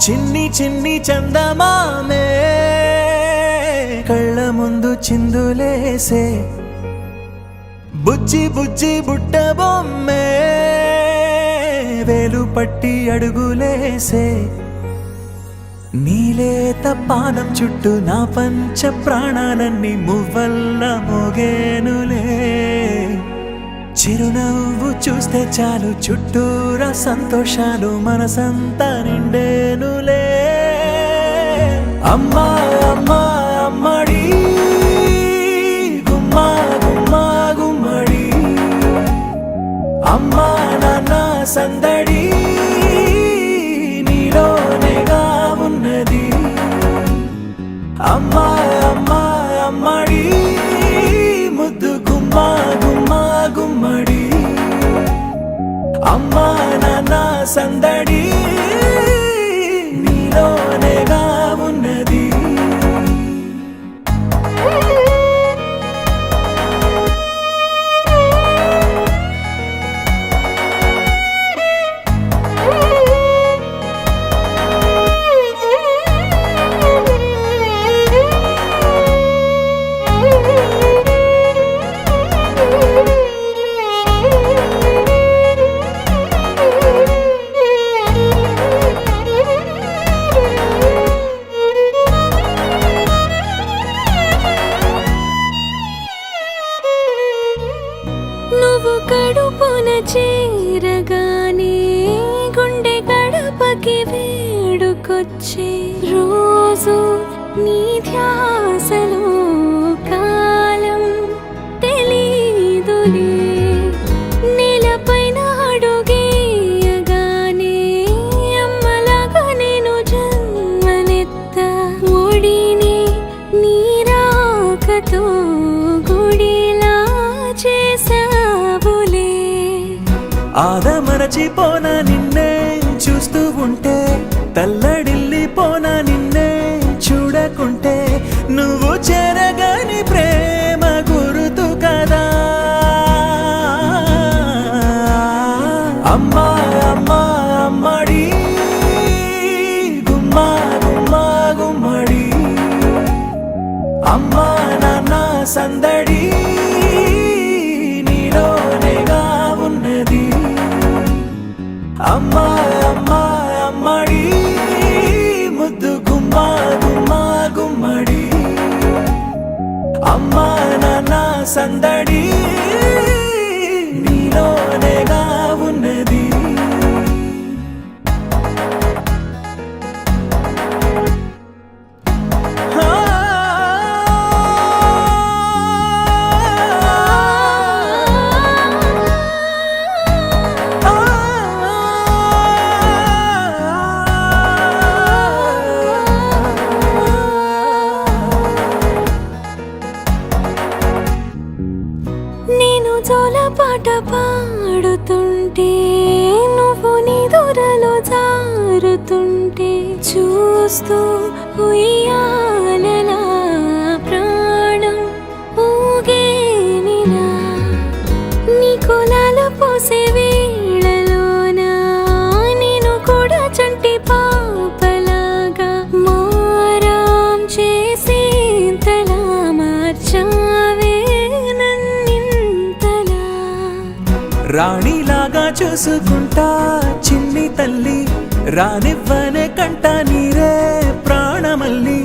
చిన్ని చిన్ని చందమామే కళ్ళ ముందు చిందులేసే బుజ్జి బుజ్జి బుట్ట బొమ్మే వేలు పట్టి అడుగులేసే నీలేత పానం చుట్టూ నా పంచ ప్రాణాలన్నీ మువ్వల్ల మోగేనులే చిరునవ్వు చూస్తే చాలు చుట్టూరా సంతోషాలు మనసంతా నిండేనులే అమ్మా అమ్మా అమ్మడి గుమ్మా గుమ్మా గుమ్మడి అమ్మా నాన్న సందడి నీలోనేగా ఉన్నది అమ్మా అమ్మా అమ్మడి ముద్దు గుమ్మా గుమ్మా గుమ్మడి అమ్మా నాన్న సందడి నీలోనేగా ఉన్నది నువ్వు కడుపున చేరగానే గుండె గడపకి వేడుకొచ్చే రోజు నీ ధ్యాసలో కాలం తెలీదులే నేలపైన అడుగేయగానే అమ్మలాగా నేను జన్మనెత్త ఒడిని నీ రాకతో గుడిలా చేసావులే ఆదమరచిపోనా నిన్నే చూస్తూ ఉంటే తల్లడిల్లిపోనా నిన్నే చూడకుంటే నువ్వు చెరగని ప్రేమ గురుతు కదా అమ్మా అమ్మా అమ్మడి గుమ్మా గుమ్మా గుమ్మడి అమ్మా నాన్న సందడి నీలోనేగా ఉన్నది అమ్మా అమ్మా అమ్మడి ముద్దు గుమ్మా గుమ్మా గుమ్మడి అమ్మా నాన్న సందడి నీలోనేగా ఉన్నది నేను జోలపాట పాడుతుంటే నువ్వు నీ దూరలో జారుతుంటే చూస్తూ ఉయ్యాలలా ప్రాణం ఊగేనిలా నీ కులాలు పోసే వేళలోనా నేను కూడా చంటి పాపలాగా మారాం చేసేంతలా మార్చావే రాణిలాగా చూసుకుంటా చిన్ని తల్లి రానివ్వనే కంట నీరే ప్రాణమల్లి